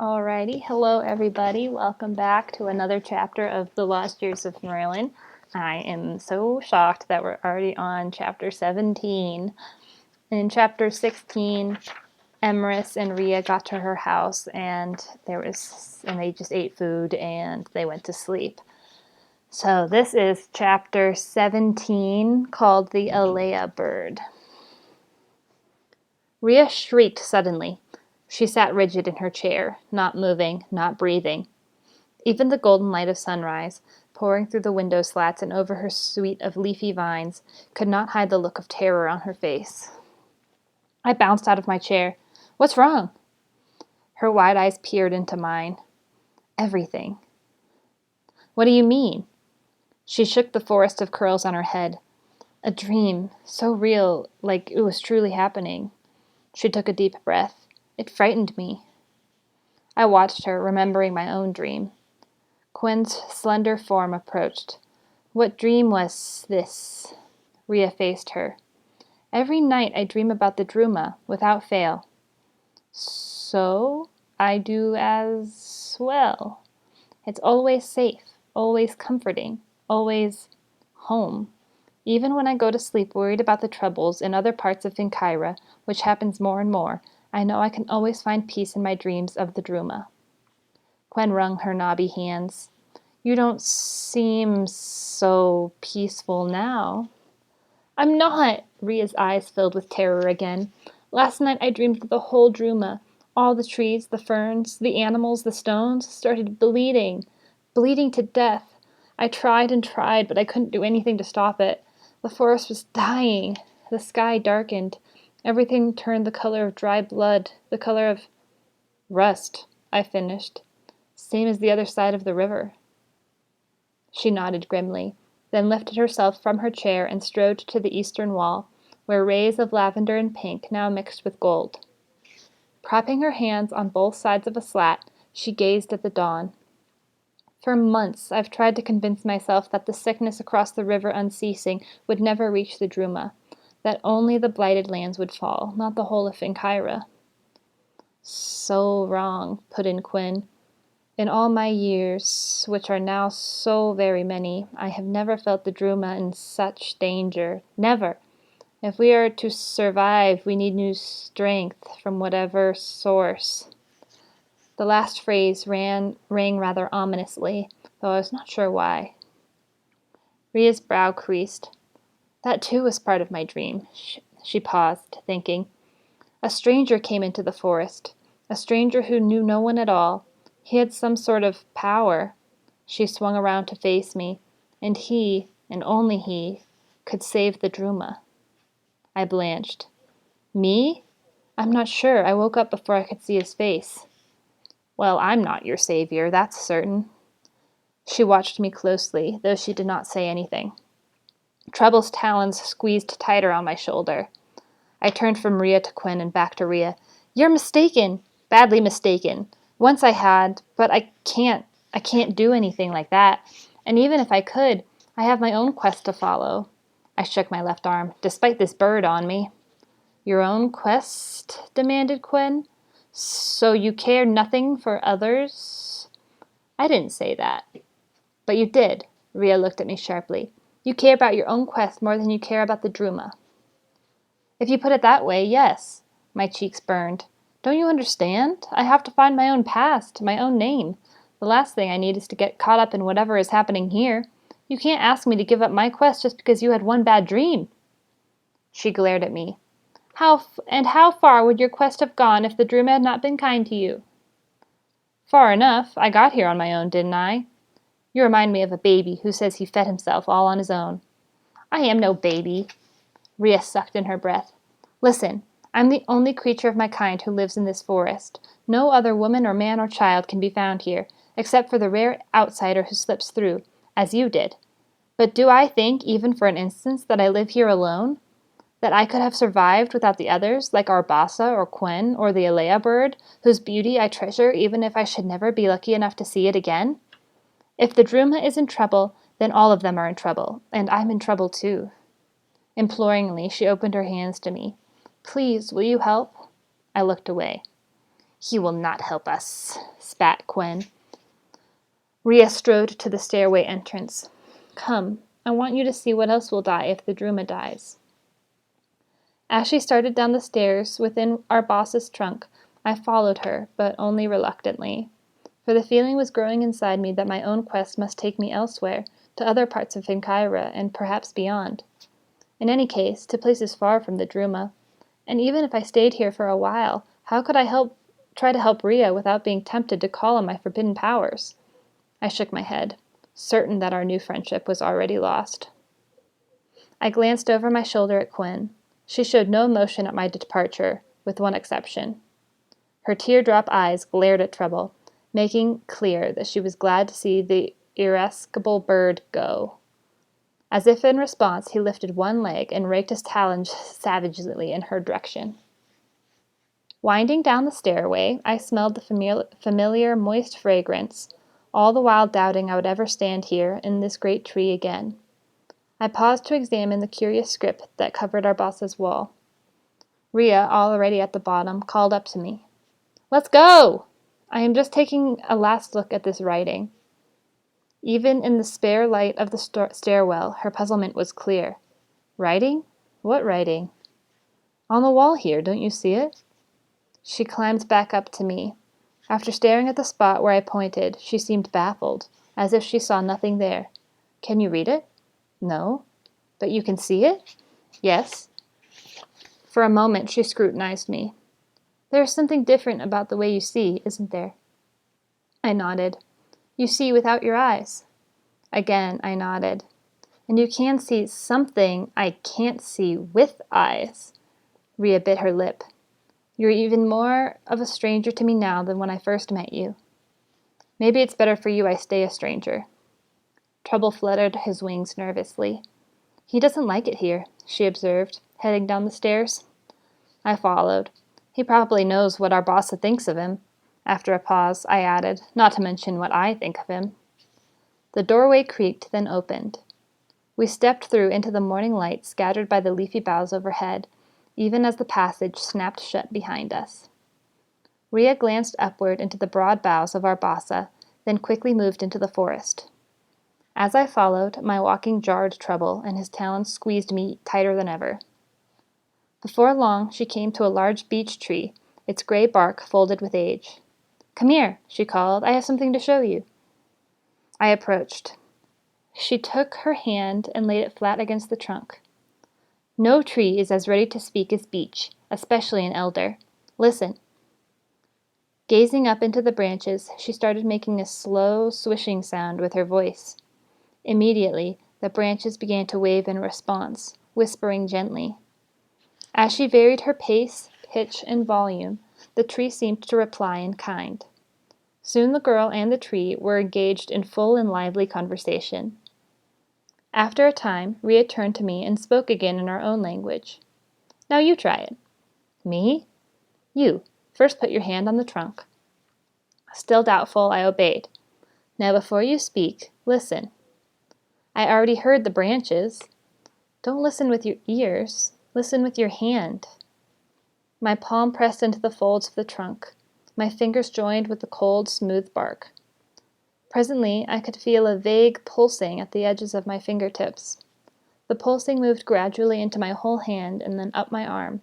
Alrighty, hello everybody. Welcome back to another chapter of The Lost Years of Merlin. I am so shocked that we're already on chapter 17. In chapter 16, Emrys and Rhea got to her house and they just ate food and they went to sleep. So this is chapter 17 called The Alea Bird. Rhea shrieked suddenly. She sat rigid in her chair, not moving, not breathing. Even the golden light of sunrise, pouring through the window slats and over her suite of leafy vines, could not hide the look of terror on her face. I bounced out of my chair. "What's wrong?" Her wide eyes peered into mine. "Everything." "What do you mean?" She shook the forest of curls on her head. "A dream, so real, like it was truly happening." She took a deep breath. "It frightened me." I watched her, remembering my own dream. Quinn's slender form approached. "What dream was this?" Rhea faced her. "Every night I dream about the Druma, without fail." "So I do as well. It's always safe, always comforting, always home. Even when I go to sleep worried about the troubles in other parts of Vinkyra, which happens more and more, I know I can always find peace in my dreams of the Druma." Quinn wrung her knobby hands. "You don't seem so peaceful now." "I'm not!" Rhea's eyes filled with terror again. "Last night I dreamed that the whole Druma, all the trees, the ferns, the animals, the stones, started bleeding to death. I tried and tried, but I couldn't do anything to stop it. The forest was dying. The sky darkened. Everything turned the color of dry blood, the color of rust," I finished. "Same as the other side of the river." She nodded grimly, then lifted herself from her chair and strode to the eastern wall, where rays of lavender and pink now mixed with gold. Propping her hands on both sides of a slat, she gazed at the dawn. "For months I've tried to convince myself that the sickness across the river unceasing would never reach the Druma, that only the blighted lands would fall, not the whole of Vinkyra." "So wrong," put in Quinn. "In all my years, which are now so very many, I have never felt the Druma in such danger. Never! If we are to survive, we need new strength from whatever source." The last phrase rang rather ominously, though I was not sure why. Rhea's brow creased. "That too was part of my dream." She paused, thinking. "A stranger came into the forest, a stranger who knew no one at all. He had some sort of power." She swung around to face me. "And he, and only he, could save the Druma." I blanched. "Me? I'm not sure. I woke up before I could see his face." "Well, I'm not your savior, that's certain." She watched me closely, though she did not say anything. Trouble's talons squeezed tighter on my shoulder. I turned from Rhea to Quinn and back to Rhea. "You're mistaken. Badly mistaken. Once I had, but I can't do anything like that. And even if I could, I have my own quest to follow." I shook my left arm, "despite this bird on me." "Your own quest?" demanded Quinn. "So you care nothing for others?" "I didn't say that." "But you did." Rhea looked at me sharply. "You care about your own quest more than you care about the Druma." "If you put it that way, yes." My cheeks burned. "Don't you understand? I have to find my own past, my own name. The last thing I need is to get caught up in whatever is happening here. You can't ask me to give up my quest just because you had one bad dream." She glared at me. How far would your quest have gone if the Druma had not been kind to you?" "Far enough. I got here on my own, didn't I?" "You remind me of a baby who says he fed himself all on his own." "I am no baby." Rhea sucked in her breath. "Listen, I'm the only creature of my kind who lives in this forest. No other woman or man or child can be found here, except for the rare outsider who slips through, as you did. But do I think, even for an instant, that I live here alone? That I could have survived without the others, like Arbassa or Quinn or the Alea bird, whose beauty I treasure even if I should never be lucky enough to see it again? If the Druma is in trouble, then all of them are in trouble, and I'm in trouble too." Imploringly, she opened her hands to me. "Please, will you help?" I looked away. "He will not help us," spat Quen. Rhea strode to the stairway entrance. "Come, I want you to see what else will die if the Druma dies." As she started down the stairs within our boss's trunk, I followed her, but only reluctantly, for the feeling was growing inside me that my own quest must take me elsewhere, to other parts of Finkyra, and perhaps beyond. In any case, to places far from the Druma. And even if I stayed here for a while, how could I try to help Rhea without being tempted to call on my forbidden powers? I shook my head, certain that our new friendship was already lost. I glanced over my shoulder at Quen. She showed no emotion at my departure, with one exception. Her teardrop eyes glared at Trouble, making clear that she was glad to see the irascible bird go. As if in response, he lifted one leg and raked his talons savagely in her direction. Winding down the stairway, I smelled the familiar moist fragrance, all the while doubting I would ever stand here in this great tree again. I paused to examine the curious script that covered our boss's wall. Rhea, already at the bottom, called up to me. "Let's go! I am just taking a last look at this writing." Even in the spare light of the stairwell, her puzzlement was clear. "Writing? What writing?" "On the wall here, don't you see it?" She climbed back up to me. After staring at the spot where I pointed, she seemed baffled, as if she saw nothing there. "Can you read it?" "No." "But you can see it?" "Yes." For a moment she scrutinized me. "There is something different about the way you see, isn't there?" I nodded. "You see without your eyes." Again I nodded. "And you can see something I can't see with eyes." Rhea bit her lip. "You're even more of a stranger to me now than when I first met you." "Maybe it's better for you I stay a stranger." Trouble fluttered his wings nervously. "He doesn't like it here," she observed, heading down the stairs. I followed. "He probably knows what our boss thinks of him." After a pause, I added, "Not to mention what I think of him." The doorway creaked, then opened. We stepped through into the morning light scattered by the leafy boughs overhead, even as the passage snapped shut behind us. Rhea glanced upward into the broad boughs of our bassa, then quickly moved into the forest. As I followed, my walking jarred Trouble, and his talons squeezed me tighter than ever. Before long, she came to a large beech tree, its gray bark folded with age. "Come here," she called. "I have something to show you." I approached. She took her hand and laid it flat against the trunk. "No tree is as ready to speak as beech, especially an elder. Listen." Gazing up into the branches, she started making a slow, swishing sound with her voice. Immediately, the branches began to wave in response, whispering gently. As she varied her pace, pitch, and volume, the tree seemed to reply in kind. Soon the girl and the tree were engaged in full and lively conversation. After a time, Rhea turned to me and spoke again in our own language. "Now you try it." "Me?" "You. First put your hand on the trunk." Still doubtful, I obeyed. "Now before you speak, listen." "I already heard the branches." "Don't listen with your ears. Listen with your hand." My palm pressed into the folds of the trunk. My fingers joined with the cold, smooth bark. Presently, I could feel a vague pulsing at the edges of my fingertips. The pulsing moved gradually into my whole hand and then up my arm.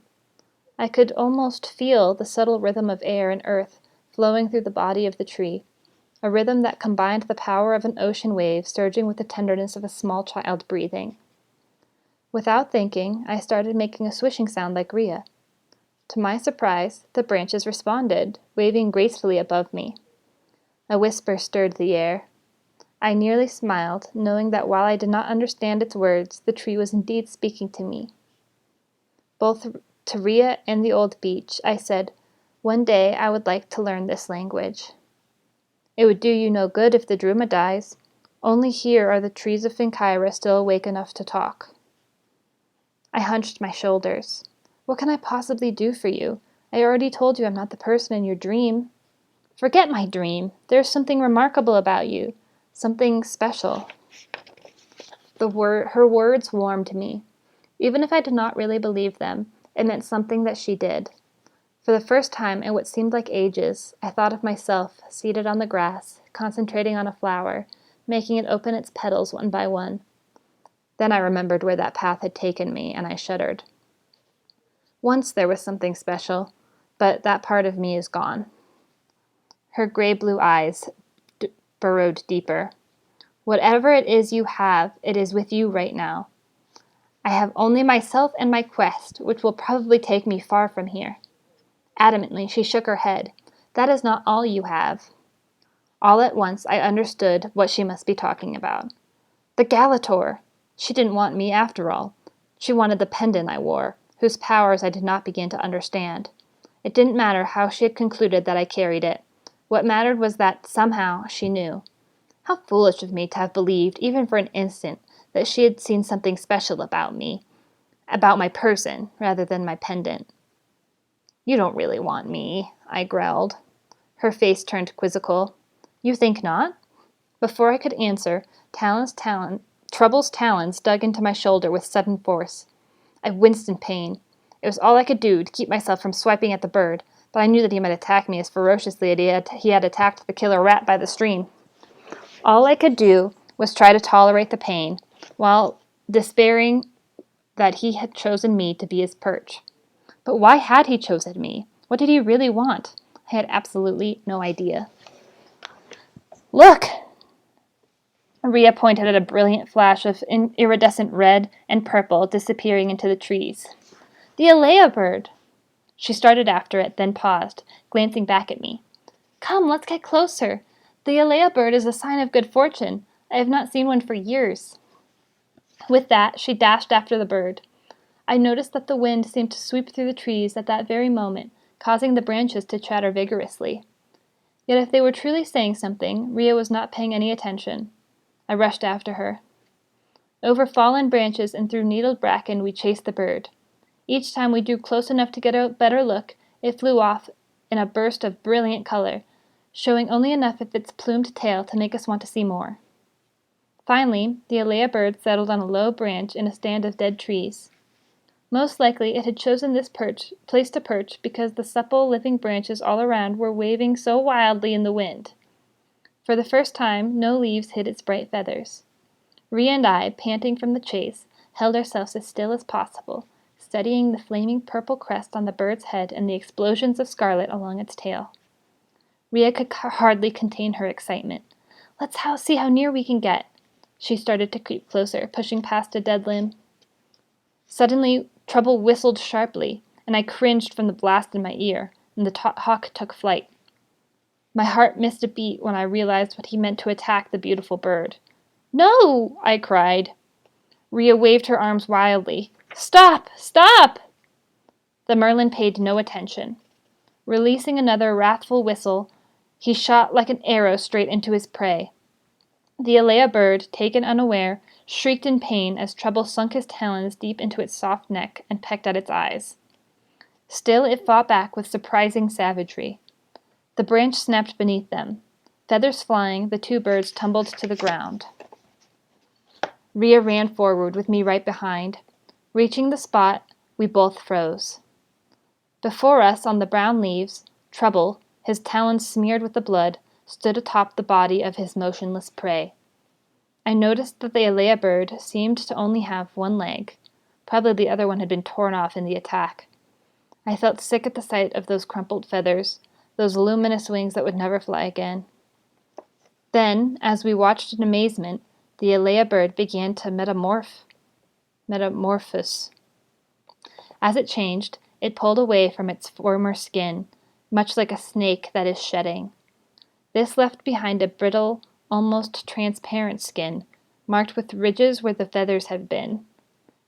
I could almost feel the subtle rhythm of air and earth flowing through the body of the tree, a rhythm that combined the power of an ocean wave surging with the tenderness of a small child breathing. Without thinking, I started making a swishing sound like Rhea. To my surprise, the branches responded, waving gracefully above me. A whisper stirred the air. I nearly smiled, knowing that while I did not understand its words, the tree was indeed speaking to me. Both to Rhea and the old beech, I said, "One day I would like to learn this language." "It would do you no good if the Druma dies. Only here are the trees of Finkyra still awake enough to talk." I hunched my shoulders. "What can I possibly do for you? I already told you I'm not the person in your dream." "Forget my dream. There is something remarkable about you. Something special." Her words warmed me. Even if I did not really believe them, it meant something that she did. For the first time in what seemed like ages, I thought of myself seated on the grass, concentrating on a flower, making it open its petals one by one. Then I remembered where that path had taken me, and I shuddered. Once there was something special, but that part of me is gone. Her gray-blue eyes burrowed deeper. Whatever it is you have, it is with you right now. I have only myself and my quest, which will probably take me far from here. Adamantly, she shook her head. That is not all you have. All at once, I understood what she must be talking about. The Galator! She didn't want me after all. She wanted the pendant I wore, whose powers I did not begin to understand. It didn't matter how she had concluded that I carried it. What mattered was that, somehow, she knew. How foolish of me to have believed, even for an instant, that she had seen something special about me, about my person, rather than my pendant. You don't really want me, I growled. Her face turned quizzical. You think not? Before I could answer, Trouble's talons dug into my shoulder with sudden force. I winced in pain. It was all I could do to keep myself from swiping at the bird, but I knew that he might attack me as ferociously as he had attacked the killer rat by the stream. All I could do was try to tolerate the pain, while despairing that he had chosen me to be his perch. But why had he chosen me? What did he really want? I had absolutely no idea. Look! Rhea pointed at a brilliant flash of iridescent red and purple disappearing into the trees. The Alea bird! She started after it, then paused, glancing back at me. Come, let's get closer. The Alea bird is a sign of good fortune. I have not seen one for years. With that, she dashed after the bird. I noticed that the wind seemed to sweep through the trees at that very moment, causing the branches to chatter vigorously. Yet if they were truly saying something, Rhea was not paying any attention. I rushed after her. Over fallen branches and through needled bracken we chased the bird. Each time we drew close enough to get a better look, it flew off in a burst of brilliant color, showing only enough of its plumed tail to make us want to see more. Finally, the Alea bird settled on a low branch in a stand of dead trees. Most likely it had chosen this place to perch because the supple, living branches all around were waving so wildly in the wind. For the first time, no leaves hid its bright feathers. Rhea and I, panting from the chase, held ourselves as still as possible, studying the flaming purple crest on the bird's head and the explosions of scarlet along its tail. Rhea could hardly contain her excitement. Let's see how near we can get. She started to creep closer, pushing past a dead limb. Suddenly, Trouble whistled sharply, and I cringed from the blast in my ear, and the hawk took flight. My heart missed a beat when I realized what he meant to attack the beautiful bird. No! I cried. Rhea waved her arms wildly. Stop! Stop! The merlin paid no attention. Releasing another wrathful whistle, he shot like an arrow straight into his prey. The Alea bird, taken unaware, shrieked in pain as Trouble sunk his talons deep into its soft neck and pecked at its eyes. Still it fought back with surprising savagery. The branch snapped beneath them. Feathers flying, the two birds tumbled to the ground. Rhea ran forward with me right behind. Reaching the spot, we both froze. Before us, on the brown leaves, Trouble, his talons smeared with the blood, stood atop the body of his motionless prey. I noticed that the Alea bird seemed to only have one leg. Probably the other one had been torn off in the attack. I felt sick at the sight of those crumpled feathers, those luminous wings that would never fly again. Then, as we watched in amazement, the Alea bird began to metamorphose. As it changed, it pulled away from its former skin, much like a snake that is shedding. This left behind a brittle, almost transparent skin, marked with ridges where the feathers had been.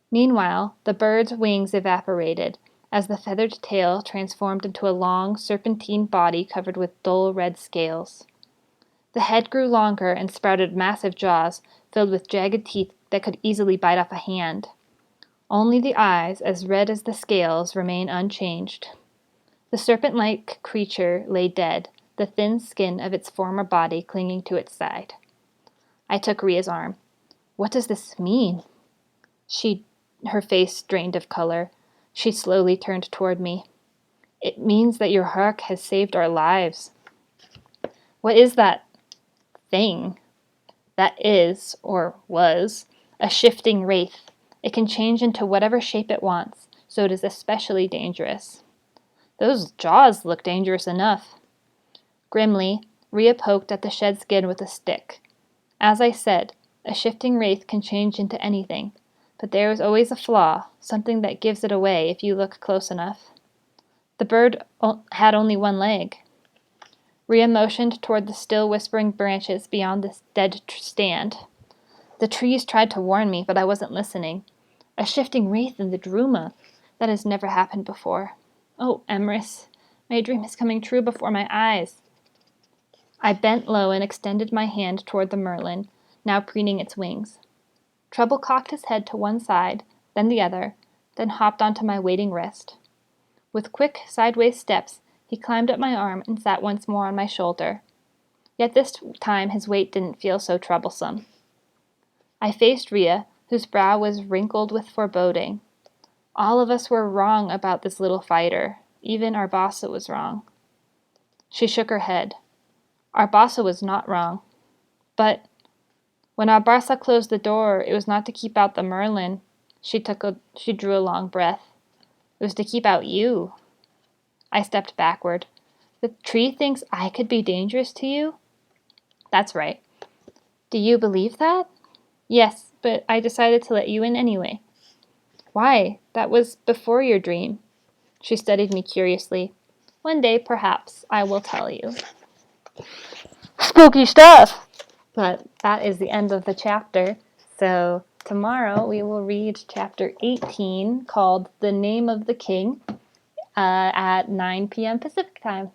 Meanwhile, the bird's wings evaporated, as the feathered tail transformed into a long, serpentine body covered with dull red scales. The head grew longer and sprouted massive jaws filled with jagged teeth that could easily bite off a hand. Only the eyes, as red as the scales, remained unchanged. The serpent-like creature lay dead, the thin skin of its former body clinging to its side. I took Rhea's arm. What does this mean? Her face drained of color. She slowly turned toward me. It means that your hark has saved our lives. What is that thing? That is, or was, a shifting wraith. It can change into whatever shape it wants, so it is especially dangerous. Those jaws look dangerous enough. Grimly, Rhea poked at the shed skin with a stick. As I said, a shifting wraith can change into anything, but there is always a flaw, something that gives it away if you look close enough. The bird had only one leg. Rhea motioned toward the still whispering branches beyond the dead stand. The trees tried to warn me, but I wasn't listening. A shifting wraith in the Druma. That has never happened before. Oh, Emrys, my dream is coming true before my eyes. I bent low and extended my hand toward the merlin, now preening its wings. Trouble cocked his head to one side, then the other, then hopped onto my waiting wrist. With quick, sideways steps, he climbed up my arm and sat once more on my shoulder. Yet this time his weight didn't feel so troublesome. I faced Rhea, whose brow was wrinkled with foreboding. All of us were wrong about this little fighter. Even Arbassa was wrong. She shook her head. Arbassa was not wrong. But when Arbassa closed the door, it was not to keep out the merlin. She drew a long breath. It was to keep out you. I stepped backward. The tree thinks I could be dangerous to you? That's right. Do you believe that? Yes, but I decided to let you in anyway. Why? That was before your dream. She studied me curiously. One day, perhaps, I will tell you. Spooky stuff! But that is the end of the chapter. So tomorrow we will read chapter 18 called The Name of the King at 9 p.m. Pacific time.